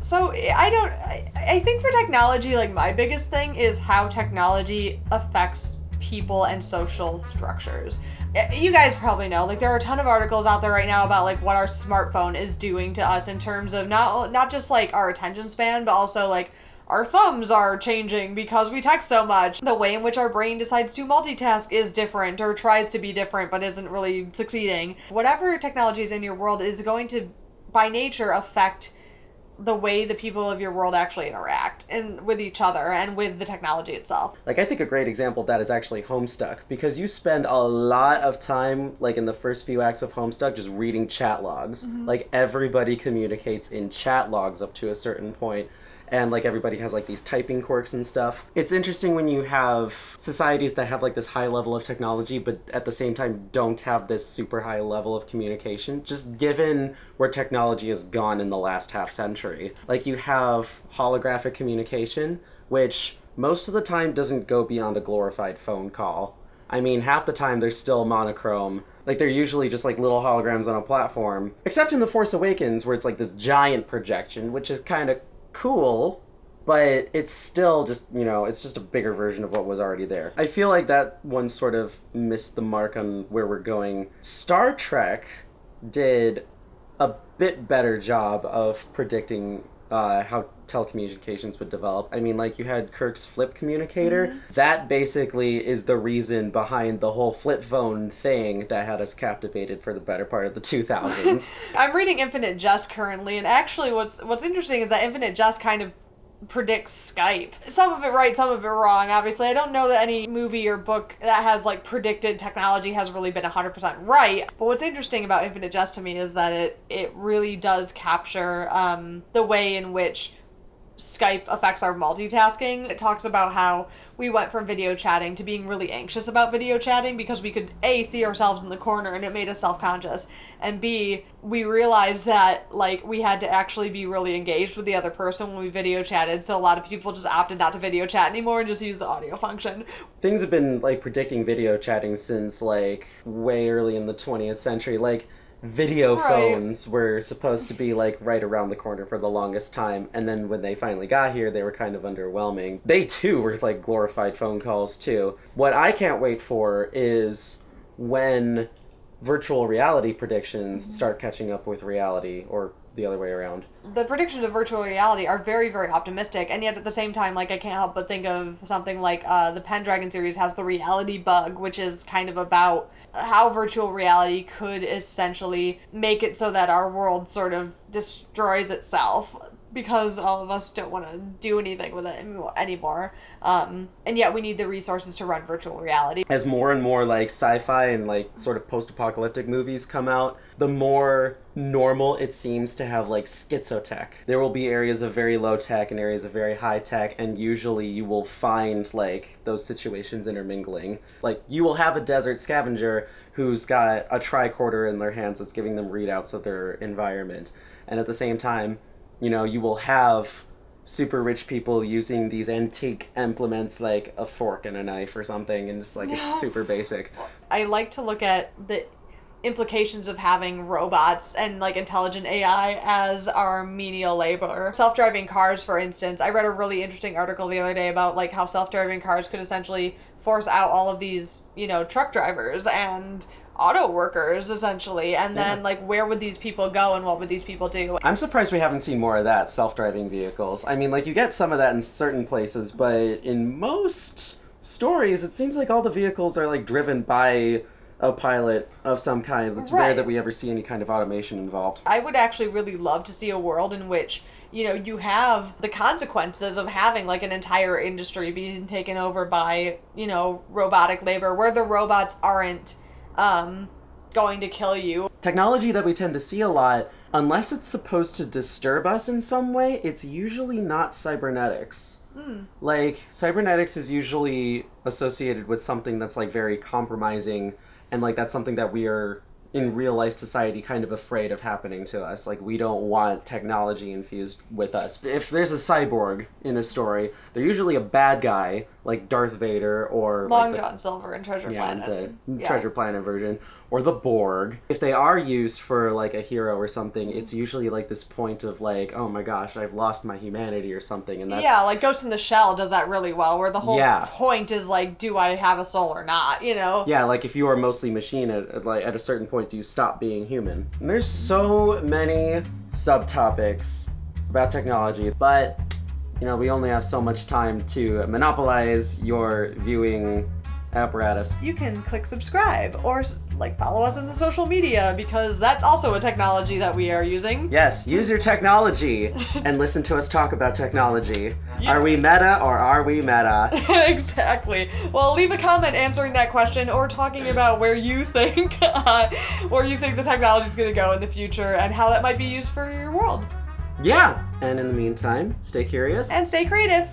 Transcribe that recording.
So I think for technology, like my biggest thing is how technology affects people and social structures. You guys probably know, like there are a ton of articles out there right now about like what our smartphone is doing to us in terms of not just like our attention span, but also like our thumbs are changing because we text so much. The way in which our brain decides to multitask is different or tries to be different but isn't really succeeding. Whatever technology is in your world is going to, by nature, affect the way the people of your world actually interact and with each other and with the technology itself. Like, I think a great example of that is actually Homestuck, because you spend a lot of time, like in the first few acts of Homestuck, just reading chat logs. Like, everybody communicates in chat logs up to a certain point, and like everybody has like these typing quirks and stuff. It's interesting when you have societies that have like this high level of technology but at the same time don't have this super high level of communication, just given where technology has gone in the last half century. Like, you have holographic communication, which most of the time doesn't go beyond a glorified phone call. I mean, half the time they're still monochrome. Like, they're usually just like little holograms on a platform, except in The Force Awakens where it's like this giant projection, which is kind of cool, but it's still just, you know, it's just a bigger version of what was already there. I feel like that one sort of missed the mark on where we're going. Star Trek did a bit better job of predicting how telecommunications would develop. I mean, like, you had Kirk's flip communicator. That basically is the reason behind the whole flip phone thing that had us captivated for the better part of the 2000s. I'm reading Infinite Jest currently, and actually what's interesting is that Infinite Jest kind of predicts Skype. Some of it right, some of it wrong, obviously. I don't know that any movie or book that has like predicted technology has really been 100% right. But what's interesting about Infinite Jest to me is that it really does capture the way in which Skype affects our multitasking. It talks about how we went from video chatting to being really anxious about video chatting because we could A, see ourselves in the corner and it made us self-conscious, and B, we realized that like we had to actually be really engaged with the other person when we video chatted, so a lot of people just opted not to video chat anymore and just use the audio function. Things have been like predicting video chatting since like way early in the 20th century. Like, video phones were supposed to be like right around the corner for the longest time, and then when they finally got here they were kind of underwhelming. They too were like glorified phone calls too. What I can't wait for is when virtual reality predictions start catching up with reality, or the other way around. The predictions of virtual reality are very, very optimistic, and yet at the same time, like, I can't help but think of something like the Pendragon series has the reality bug, which is kind of about how virtual reality could essentially make it so that our world sort of destroys itself because all of us don't want to do anything with it anymore. And yet we need the resources to run virtual reality. As more and more like sci-fi and like sort of post-apocalyptic movies come out, the more normal it seems to have like schizotech. There will be areas of very low tech and areas of very high tech, and usually you will find like those situations intermingling. Like, you will have a desert scavenger who's got a tricorder in their hands that's giving them readouts of their environment, and at the same time, you know, you will have super rich people using these antique implements like a fork and a knife or something, and just like it's super basic. I like to look at the implications of having robots and like intelligent AI as our menial labor. Self-driving cars, for instance. I read a really interesting article the other day about like how self-driving cars could essentially force out all of these, you know, truck drivers and auto workers essentially, and then like where would these people go and what would these people do? I'm surprised we haven't seen more of that, self-driving vehicles. I mean, like, you get some of that in certain places, but in most stories it seems like all the vehicles are like driven by a pilot of some kind. It's rare that we ever see any kind of automation involved. I would actually really love to see a world in which, you know, you have the consequences of having like an entire industry being taken over by, you know, robotic labor, where the robots aren't going to kill you. Technology that we tend to see a lot, unless it's supposed to disturb us in some way, it's usually not cybernetics. Like, cybernetics is usually associated with something that's like very compromising, and like that's something that we are in real life society kind of afraid of happening to us. Like, we don't want technology infused with us. If there's a cyborg in a story, they're usually a bad guy, like Darth Vader or Long like John Silver and Treasure Planet. the Treasure Planet version, or the Borg. If they are used for like a hero or something, it's usually like this point of like, oh my gosh, I've lost my humanity or something, and that's like Ghost in the Shell does that really well, where the whole point is like, do I have a soul or not? You know? Yeah, like if you are mostly machine, at a certain point, do you stop being human? And there's so many subtopics about technology, but you know, we only have so much time to monopolize your viewing apparatus. You can click subscribe or like follow us in the social media, because that's also a technology that we are using. Yes, use your technology and listen to us talk about technology. Yeah. Are we meta or are we meta? Exactly. Well, leave a comment answering that question or talking about where you think the technology is going to go in the future and how that might be used for your world. Yeah, and in the meantime, stay curious and stay creative.